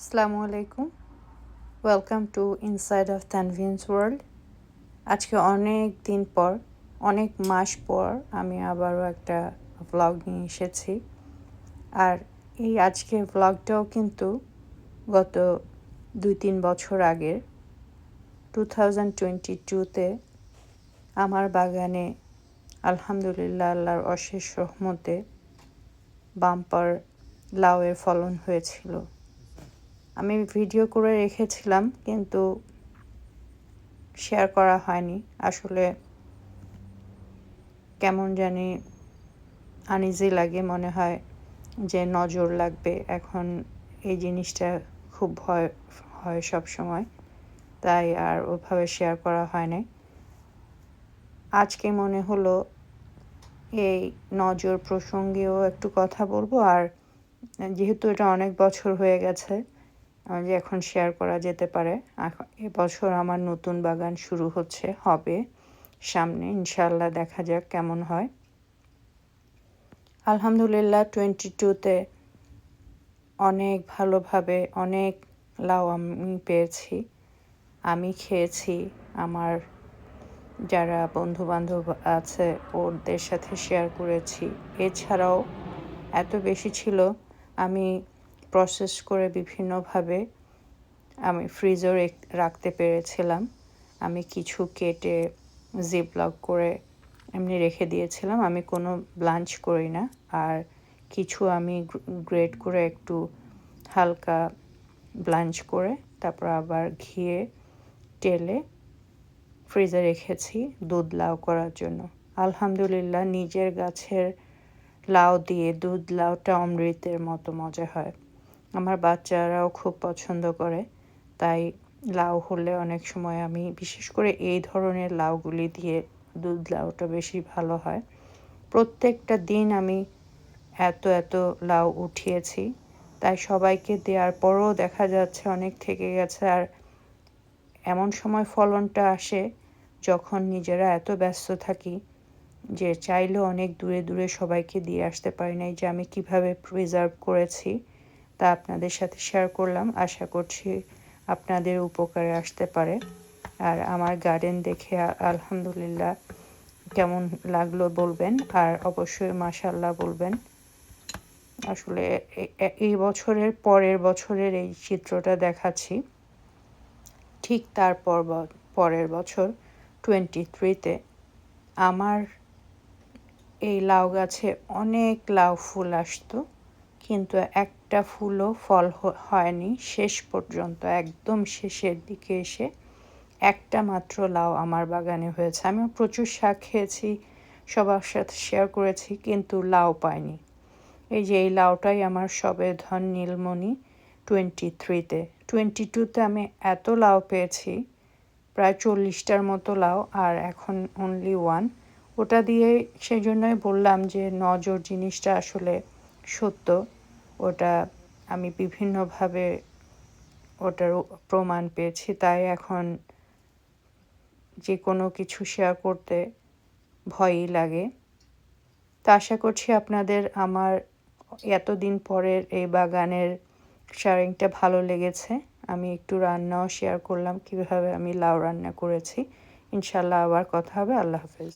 আসসালামু আলাইকুম। Welcome to inside of Tanvin's world. আজকে অনেক দিন পর, অনেক মাস পর আমি আবারও একটা ভ্লগ নিয়ে এসেছি। আর এই আজকের ভ্লগটাও কিন্তু গত 2-3 বছর আগের 2022-তে আমার বাগানে আলহামদুলিল্লাহ আল্লাহর অশেষ রহমতে বাম্পার লাউয়ের ফলন হয়েছিল। আমি ভিডিও করে রেখেছিলাম কিন্তু শেয়ার করা হয়নি। আসলে কেমন জানি আনইজি লাগে, মনে হয় যে নজর লাগবে। এখন এই জিনিসটা খুব ভয় হয় সব সময়, তাই আর ওভাবে শেয়ার করা হয় নাই। আজকে মনে হলো এই নজর প্রসঙ্গেও একটু কথা বলবো। আর যেহেতু এটা অনেক বছর হয়ে গেছে, যে এখন শেয়ার করা যেতে পারে। এবছর আমার নতুন বাগান শুরু হবে সামনে, ইনশাআল্লাহ দেখা যাক কেমন হয়। আলহামদুলিল্লাহ 22-তে অনেক ভালোভাবে অনেক লাউ আমি পেয়েছি, আমি খেয়েছি, আমার যারা বন্ধু বান্ধব আছে ওদের সাথে শেয়ার করেছি। এছাড়াও এত বেশি ছিল, আমি প্রসেস করে বিভিন্নভাবে আমি ফ্রিজে রাখতে পেরেছিলাম। আমি কিছু কেটে জিপলক করে এমনি রেখে দিয়েছিলাম, আমি কোনো ব্লাঞ্চ করি না। আর কিছু আমি গ্রেট করে একটু হালকা ব্লাঞ্চ করে তারপর আবার ঘিয়ে টেলে ফ্রিজে রেখেছি দুধ লাউ করার জন্য। আলহামদুলিল্লাহ নিজের গাছের লাউ দিয়ে দুধ লাউটা অমৃতের মতো মজা হয়। আমার বাচ্চারাও খুব পছন্দ করে, তাই লাউ হলে অনেক সময় আমি বিশেষ করে এই ধরনের লাউগুলি দিয়ে দুধ লাউটা বেশি ভালো হয়। প্রত্যেকটা দিন আমি এত লাউ উঠিয়েছি, তাই সবাইকে দেওয়ার পরও দেখা যাচ্ছে অনেক থেকে গেছে। আর এমন সময় ফলনটা আসে যখন নিজেরা এত ব্যস্ত থাকি যে চাইলেও অনেক দূরে দূরে সবাইকে দিয়ে আসতে পারি না। যে আমি কিভাবে প্রিজার্ভ করেছি তা আপনাদের সাথে শেয়ার করলাম। আশা করছি আপনাদের উপকারে আসতে পারে। আর আমার গার্ডেন দেখে আলহামদুলিল্লাহ কেমন লাগলো বলবেন, আর অবশ্যই মাশাআল্লাহ বলবেন। আসলে এই বছরের পরের বছরের এই চিত্রটা দেখাচ্ছি, ঠিক তারপর পরের বছর 23-তে আমার এই লাউ গাছে অনেক লাউ ফুল আসতো, কিন্তু একটা ফুলও ফল হয়নি শেষ পর্যন্ত। একদম শেষের দিকে এসে একটা মাত্র লাউ আমার বাগানে হয়েছে। আমিও প্রচুর শাক খেয়েছি, সবার সাথে শেয়ার করেছি, কিন্তু লাউ পাইনি। এই যে এই লাউটাই আমার সবে ধন নীলমণি 23-তে। 22-তে আমি এত লাউ পেয়েছি, প্রায় 40টার মতো লাউ, আর এখন অনলি 1। ওটা দিয়ে সেই জন্যই বললাম যে নজর জিনিসটা আসলে সত্য। ওটা আমি বিভিন্নভাবে ওটার প্রমাণ পেয়েছি, তাই এখন যে কোনো কিছু শেয়ার করতে ভয়ই লাগে। তা আশা করছি আপনাদের আমার এতদিন পরের এই বাগানের শেয়ারিংটা ভালো লেগেছে। আমি একটু রান্নাও শেয়ার করলাম, কীভাবে আমি লাউ রান্না করেছি। ইনশাআল্লাহ আবার কথা হবে। আল্লাহ হাফেজ।